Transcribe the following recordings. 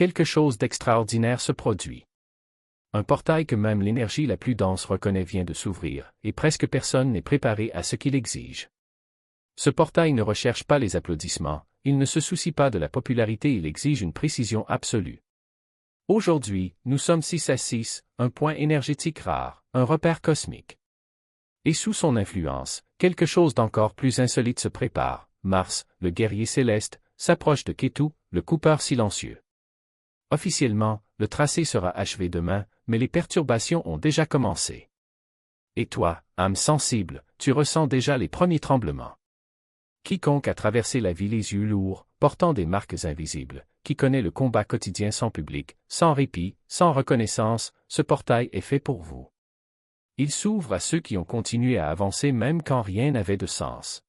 quelque chose d'extraordinaire se produit. Un portail que même l'énergie la plus dense reconnaît vient de s'ouvrir, et presque personne n'est préparé à ce qu'il exige. Ce portail ne recherche pas les applaudissements, il ne se soucie pas de la popularité, il exige une précision absolue. Aujourd'hui, nous sommes 6 à 6, un point énergétique rare, un repère cosmique. Et sous son influence, quelque chose d'encore plus insolite se prépare. Mars, le guerrier céleste, s'approche de Ketu, le coupeur silencieux. Officiellement, le tracé sera achevé demain, mais les perturbations ont déjà commencé. Et toi, âme sensible, tu ressens déjà les premiers tremblements. Quiconque a traversé la vie les yeux lourds, portant des marques invisibles, qui connaît le combat quotidien sans public, sans répit, sans reconnaissance, ce portail est fait pour vous. Il s'ouvre à ceux qui ont continué à avancer même quand rien n'avait de sens.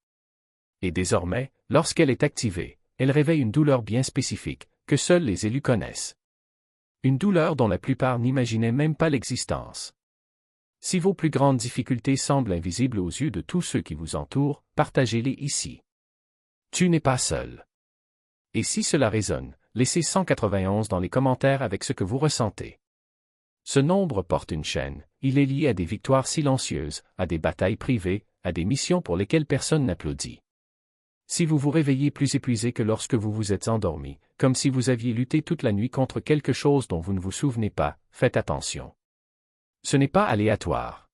Et désormais, lorsqu'elle est activée, elle réveille une douleur bien spécifique, que seuls les élus connaissent. Une douleur dont la plupart n'imaginaient même pas l'existence. Si vos plus grandes difficultés semblent invisibles aux yeux de tous ceux qui vous entourent, partagez-les ici. Tu n'es pas seul. Et si cela résonne, laissez 191 dans les commentaires avec ce que vous ressentez. Ce nombre porte une chaîne, il est lié à des victoires silencieuses, à des batailles privées, à des missions pour lesquelles personne n'applaudit. Si vous vous réveillez plus épuisé que lorsque vous vous êtes endormi, comme si vous aviez lutté toute la nuit contre quelque chose dont vous ne vous souvenez pas, faites attention. Ce n'est pas aléatoire.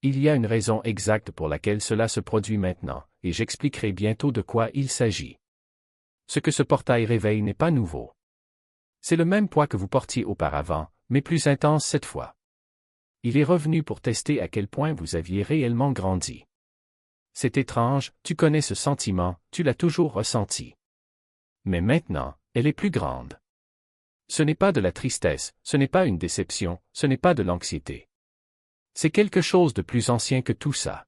Il y a une raison exacte pour laquelle cela se produit maintenant, et j'expliquerai bientôt de quoi il s'agit. Ce que ce portail réveille n'est pas nouveau. C'est le même poids que vous portiez auparavant, mais plus intense cette fois. Il est revenu pour tester à quel point vous aviez réellement grandi. C'est étrange, tu connais ce sentiment, tu l'as toujours ressenti. Mais maintenant, elle est plus grande. Ce n'est pas de la tristesse, ce n'est pas une déception, ce n'est pas de l'anxiété. C'est quelque chose de plus ancien que tout ça.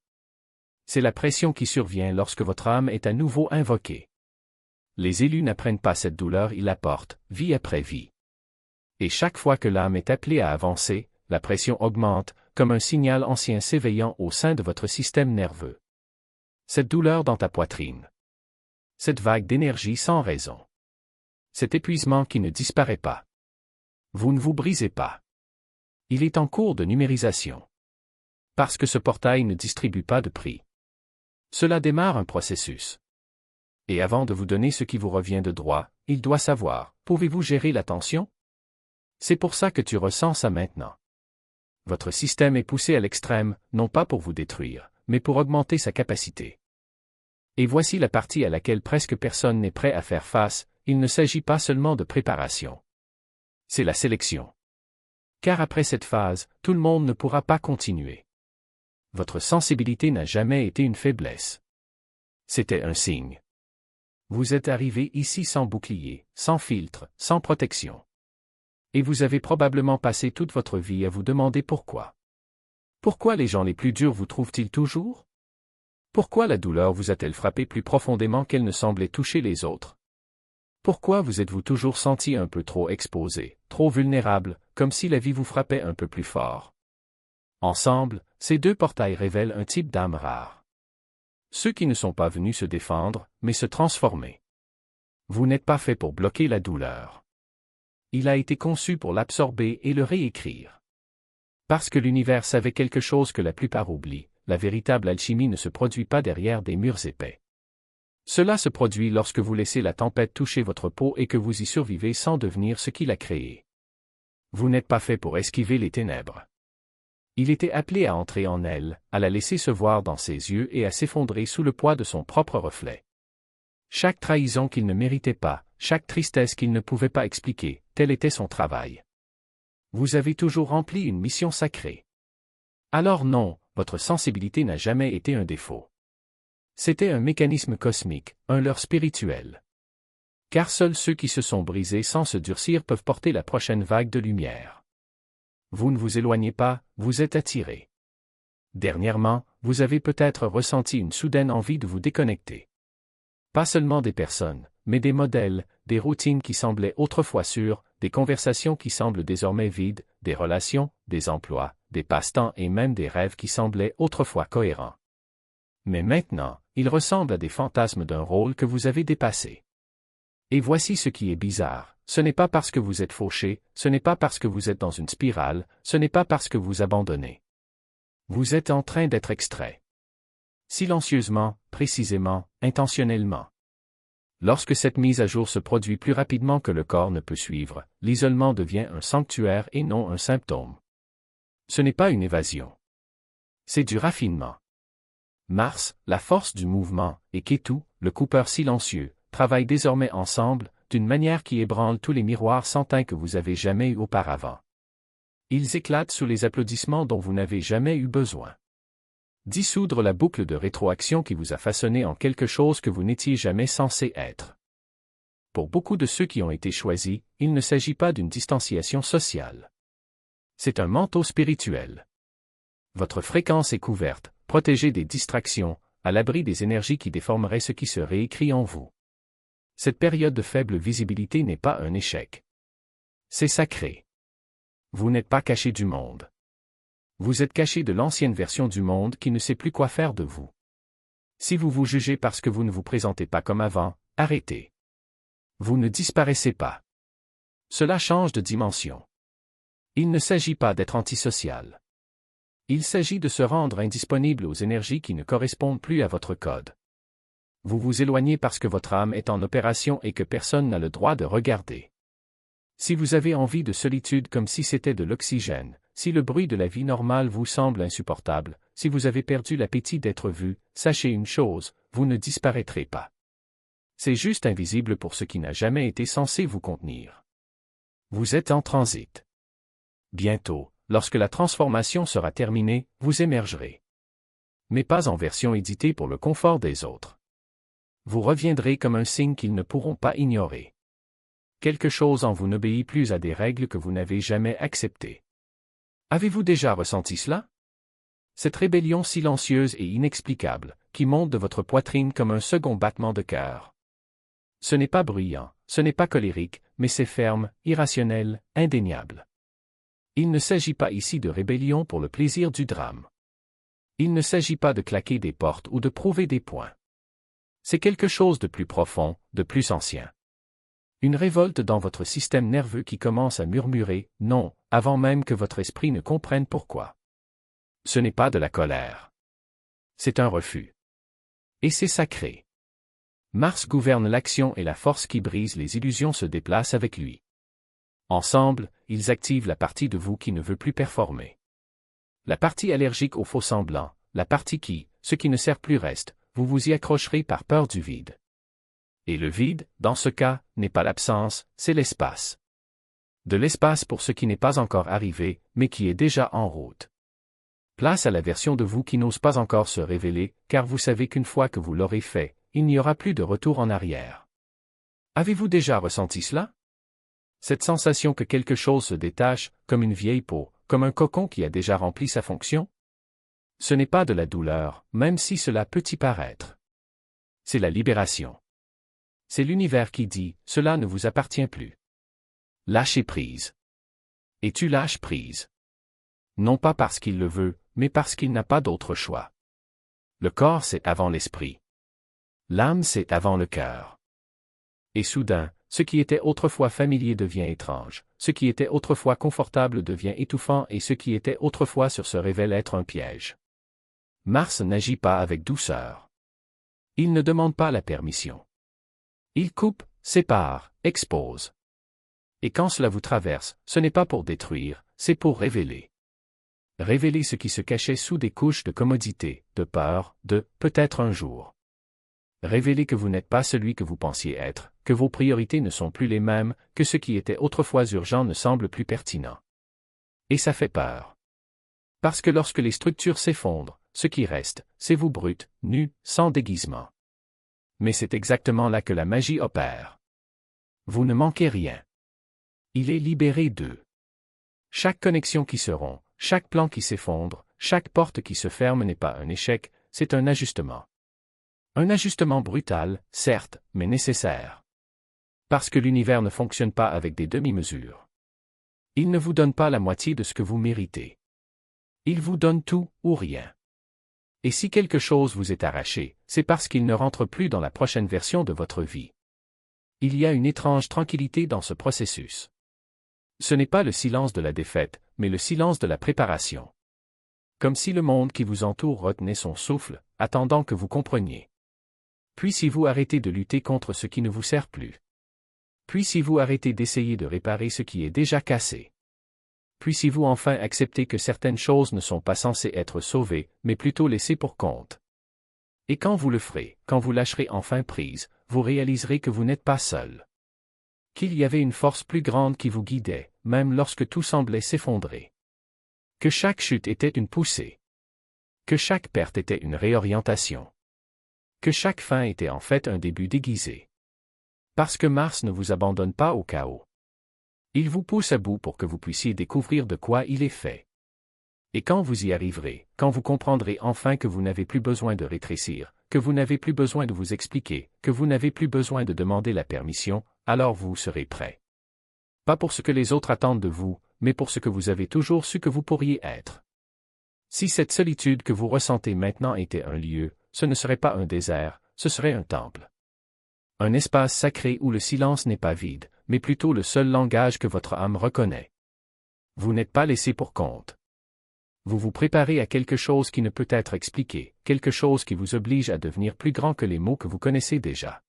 C'est la pression qui survient lorsque votre âme est à nouveau invoquée. Les élus n'apprennent pas cette douleur, ils la portent, vie après vie. Et chaque fois que l'âme est appelée à avancer, la pression augmente, comme un signal ancien s'éveillant au sein de votre système nerveux. Cette douleur dans ta poitrine. Cette vague d'énergie sans raison. Cet épuisement qui ne disparaît pas. Vous ne vous brisez pas. Il est en cours de numérisation. Parce que ce portail ne distribue pas de prix. Cela démarre un processus. Et avant de vous donner ce qui vous revient de droit, il doit savoir, pouvez-vous gérer la tension? C'est pour ça que tu ressens ça maintenant. Votre système est poussé à l'extrême, non pas pour vous détruire, mais pour augmenter sa capacité. Et voici la partie à laquelle presque personne n'est prêt à faire face, il ne s'agit pas seulement de préparation. C'est la sélection. Car après cette phase, tout le monde ne pourra pas continuer. Votre sensibilité n'a jamais été une faiblesse. C'était un signe. Vous êtes arrivé ici sans bouclier, sans filtre, sans protection. Et vous avez probablement passé toute votre vie à vous demander pourquoi. Pourquoi les gens les plus durs vous trouvent-ils toujours? Pourquoi la douleur vous a-t-elle frappé plus profondément qu'elle ne semblait toucher les autres? Pourquoi vous êtes-vous toujours senti un peu trop exposé, trop vulnérable, comme si la vie vous frappait un peu plus fort? Ensemble, ces deux portails révèlent un type d'âme rare. Ceux qui ne sont pas venus se défendre, mais se transformer. Vous n'êtes pas fait pour bloquer la douleur. Il a été conçu pour l'absorber et le réécrire. Parce que l'univers savait quelque chose que la plupart oublient, la véritable alchimie ne se produit pas derrière des murs épais. Cela se produit lorsque vous laissez la tempête toucher votre peau et que vous y survivez sans devenir ce qu'il a créé. Vous n'êtes pas fait pour esquiver les ténèbres. Il était appelé à entrer en elle, à la laisser se voir dans ses yeux et à s'effondrer sous le poids de son propre reflet. Chaque trahison qu'il ne méritait pas, chaque tristesse qu'il ne pouvait pas expliquer, tel était son travail. Vous avez toujours rempli une mission sacrée. Alors non, votre sensibilité n'a jamais été un défaut. C'était un mécanisme cosmique, un leurre spirituel. Car seuls ceux qui se sont brisés sans se durcir peuvent porter la prochaine vague de lumière. Vous ne vous éloignez pas, vous êtes attiré. Dernièrement, vous avez peut-être ressenti une soudaine envie de vous déconnecter. Pas seulement des personnes, mais des modèles, des routines qui semblaient autrefois sûres, des conversations qui semblent désormais vides, des relations, des emplois, des passe-temps et même des rêves qui semblaient autrefois cohérents. Mais maintenant, ils ressemblent à des fantasmes d'un rôle que vous avez dépassé. Et voici ce qui est bizarre, ce n'est pas parce que vous êtes fauché, ce n'est pas parce que vous êtes dans une spirale, ce n'est pas parce que vous abandonnez. Vous êtes en train d'être extrait. Silencieusement, précisément, intentionnellement. Lorsque cette mise à jour se produit plus rapidement que le corps ne peut suivre, l'isolement devient un sanctuaire et non un symptôme. Ce n'est pas une évasion. C'est du raffinement. Mars, la force du mouvement, et Ketu, le coupeur silencieux, travaillent désormais ensemble, d'une manière qui ébranle tous les miroirs sans teint que vous avez jamais eu auparavant. Ils éclatent sous les applaudissements dont vous n'avez jamais eu besoin. Dissoudre la boucle de rétroaction qui vous a façonné en quelque chose que vous n'étiez jamais censé être. Pour beaucoup de ceux qui ont été choisis, il ne s'agit pas d'une distanciation sociale. C'est un manteau spirituel. Votre fréquence est couverte, protégée des distractions, à l'abri des énergies qui déformeraient ce qui se réécrit en vous. Cette période de faible visibilité n'est pas un échec. C'est sacré. Vous n'êtes pas caché du monde. Vous êtes caché de l'ancienne version du monde qui ne sait plus quoi faire de vous. Si vous vous jugez parce que vous ne vous présentez pas comme avant, arrêtez. Vous ne disparaissez pas. Cela change de dimension. Il ne s'agit pas d'être antisocial. Il s'agit de se rendre indisponible aux énergies qui ne correspondent plus à votre code. Vous vous éloignez parce que votre âme est en opération et que personne n'a le droit de regarder. Si vous avez envie de solitude comme si c'était de l'oxygène, si le bruit de la vie normale vous semble insupportable, si vous avez perdu l'appétit d'être vu, sachez une chose, vous ne disparaîtrez pas. C'est juste invisible pour ce qui n'a jamais été censé vous contenir. Vous êtes en transit. Bientôt, lorsque la transformation sera terminée, vous émergerez. Mais pas en version éditée pour le confort des autres. Vous reviendrez comme un signe qu'ils ne pourront pas ignorer. Quelque chose en vous n'obéit plus à des règles que vous n'avez jamais acceptées. Avez-vous déjà ressenti cela? Cette rébellion silencieuse et inexplicable, qui monte de votre poitrine comme un second battement de cœur. Ce n'est pas bruyant, ce n'est pas colérique, mais c'est ferme, irrationnel, indéniable. Il ne s'agit pas ici de rébellion pour le plaisir du drame. Il ne s'agit pas de claquer des portes ou de prouver des points. C'est quelque chose de plus profond, de plus ancien. Une révolte dans votre système nerveux qui commence à murmurer « non » avant même que votre esprit ne comprenne pourquoi. Ce n'est pas de la colère. C'est un refus. Et c'est sacré. Mars gouverne l'action et la force qui brise les illusions se déplace avec lui. Ensemble, ils activent la partie de vous qui ne veut plus performer. La partie allergique aux faux semblants, la partie qui, ce qui ne sert plus reste, vous vous y accrocherez par peur du vide. Et le vide, dans ce cas, n'est pas l'absence, c'est l'espace. De l'espace pour ce qui n'est pas encore arrivé, mais qui est déjà en route. Place à la version de vous qui n'ose pas encore se révéler, car vous savez qu'une fois que vous l'aurez fait, il n'y aura plus de retour en arrière. Avez-vous déjà ressenti cela? Cette sensation que quelque chose se détache, comme une vieille peau, comme un cocon qui a déjà rempli sa fonction? Ce n'est pas de la douleur, même si cela peut y paraître. C'est la libération. C'est l'univers qui dit, cela ne vous appartient plus. Lâchez prise. Et tu lâches prise. Non pas parce qu'il le veut, mais parce qu'il n'a pas d'autre choix. Le corps c'est avant l'esprit. L'âme c'est avant le cœur. Et soudain, ce qui était autrefois familier devient étrange, ce qui était autrefois confortable devient étouffant et ce qui était autrefois sûr se révèle être un piège. Mars n'agit pas avec douceur. Il ne demande pas la permission. Il coupe, sépare, expose. Et quand cela vous traverse, ce n'est pas pour détruire, c'est pour révéler. Révéler ce qui se cachait sous des couches de commodité, de peur, de « peut-être un jour ». Révéler que vous n'êtes pas celui que vous pensiez être, que vos priorités ne sont plus les mêmes, que ce qui était autrefois urgent ne semble plus pertinent. Et ça fait peur. Parce que lorsque les structures s'effondrent, ce qui reste, c'est vous brut, nu, sans déguisement. Mais c'est exactement là que la magie opère. Vous ne manquez rien. Il est libéré d'eux. Chaque connexion qui se rompt, chaque plan qui s'effondre, chaque porte qui se ferme n'est pas un échec, c'est un ajustement. Un ajustement brutal, certes, mais nécessaire. Parce que l'univers ne fonctionne pas avec des demi-mesures. Il ne vous donne pas la moitié de ce que vous méritez. Il vous donne tout ou rien. Et si quelque chose vous est arraché, c'est parce qu'il ne rentre plus dans la prochaine version de votre vie. Il y a une étrange tranquillité dans ce processus. Ce n'est pas le silence de la défaite, mais le silence de la préparation. Comme si le monde qui vous entoure retenait son souffle, attendant que vous compreniez. Puissiez-vous arrêter de lutter contre ce qui ne vous sert plus. Puissiez-vous arrêter d'essayer de réparer ce qui est déjà cassé. Puissiez-vous enfin accepter que certaines choses ne sont pas censées être sauvées, mais plutôt laissées pour compte. Et quand vous le ferez, quand vous lâcherez enfin prise, vous réaliserez que vous n'êtes pas seul. Qu'il y avait une force plus grande qui vous guidait, même lorsque tout semblait s'effondrer. Que chaque chute était une poussée. Que chaque perte était une réorientation. Que chaque fin était en fait un début déguisé. Parce que Mars ne vous abandonne pas au chaos. Il vous pousse à bout pour que vous puissiez découvrir de quoi il est fait. Et quand vous y arriverez, quand vous comprendrez enfin que vous n'avez plus besoin de rétrécir, que vous n'avez plus besoin de vous expliquer, que vous n'avez plus besoin de demander la permission, alors vous serez prêt. Pas pour ce que les autres attendent de vous, mais pour ce que vous avez toujours su que vous pourriez être. Si cette solitude que vous ressentez maintenant était un lieu, ce ne serait pas un désert, ce serait un temple. Un espace sacré où le silence n'est pas vide, mais plutôt le seul langage que votre âme reconnaît. Vous n'êtes pas laissé pour compte. Vous vous préparez à quelque chose qui ne peut être expliqué, quelque chose qui vous oblige à devenir plus grand que les mots que vous connaissez déjà.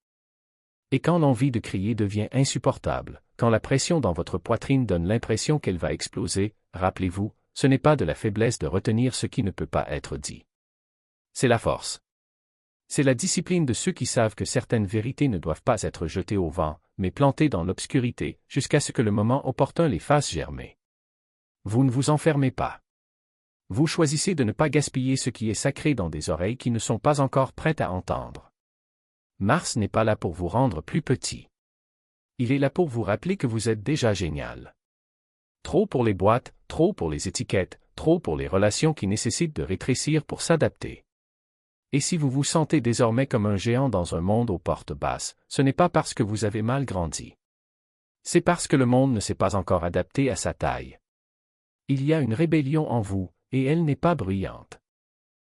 Et quand l'envie de crier devient insupportable, quand la pression dans votre poitrine donne l'impression qu'elle va exploser, rappelez-vous, ce n'est pas de la faiblesse de retenir ce qui ne peut pas être dit. C'est la force. C'est la discipline de ceux qui savent que certaines vérités ne doivent pas être jetées au vent, mais plantées dans l'obscurité, jusqu'à ce que le moment opportun les fasse germer. Vous ne vous enfermez pas. Vous choisissez de ne pas gaspiller ce qui est sacré dans des oreilles qui ne sont pas encore prêtes à entendre. Mars n'est pas là pour vous rendre plus petit. Il est là pour vous rappeler que vous êtes déjà génial. Trop pour les boîtes, trop pour les étiquettes, trop pour les relations qui nécessitent de rétrécir pour s'adapter. Et si vous vous sentez désormais comme un géant dans un monde aux portes basses, ce n'est pas parce que vous avez mal grandi. C'est parce que le monde ne s'est pas encore adapté à sa taille. Il y a une rébellion en vous, et elle n'est pas bruyante.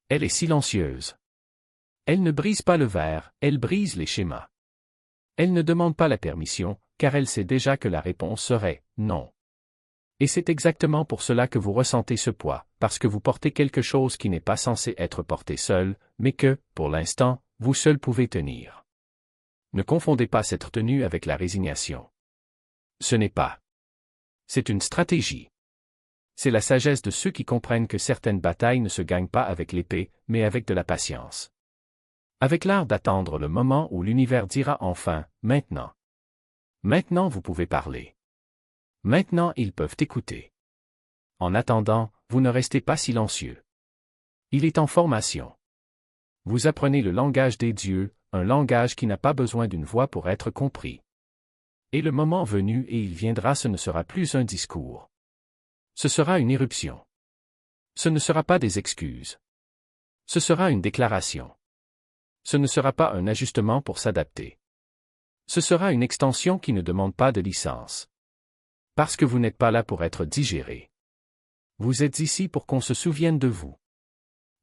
Elle est silencieuse. Elle ne brise pas le verre, elle brise les schémas. Elle ne demande pas la permission, car elle sait déjà que la réponse serait « non ». Et c'est exactement pour cela que vous ressentez ce poids, parce que vous portez quelque chose qui n'est pas censé être porté seul, mais que, pour l'instant, vous seul pouvez tenir. Ne confondez pas cette tenue avec la résignation. Ce n'est pas. C'est une stratégie. C'est la sagesse de ceux qui comprennent que certaines batailles ne se gagnent pas avec l'épée, mais avec de la patience. Avec l'art d'attendre le moment où l'univers dira enfin « maintenant ». Maintenant vous pouvez parler. Maintenant ils peuvent écouter. En attendant, vous ne restez pas silencieux. Il est en formation. Vous apprenez le langage des dieux, un langage qui n'a pas besoin d'une voix pour être compris. Et le moment venu et il viendra, ce ne sera plus un discours. Ce sera une éruption. Ce ne sera pas des excuses. Ce sera une déclaration. Ce ne sera pas un ajustement pour s'adapter. Ce sera une extension qui ne demande pas de licence. Parce que vous n'êtes pas là pour être digéré. Vous êtes ici pour qu'on se souvienne de vous.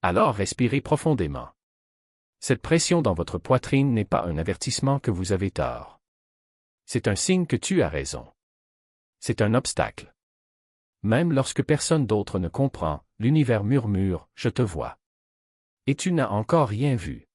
Alors respirez profondément. Cette pression dans votre poitrine n'est pas un avertissement que vous avez tort. C'est un signe que tu as raison. C'est un obstacle. Même lorsque personne d'autre ne comprend, l'univers murmure « Je te vois ». Et tu n'as encore rien vu.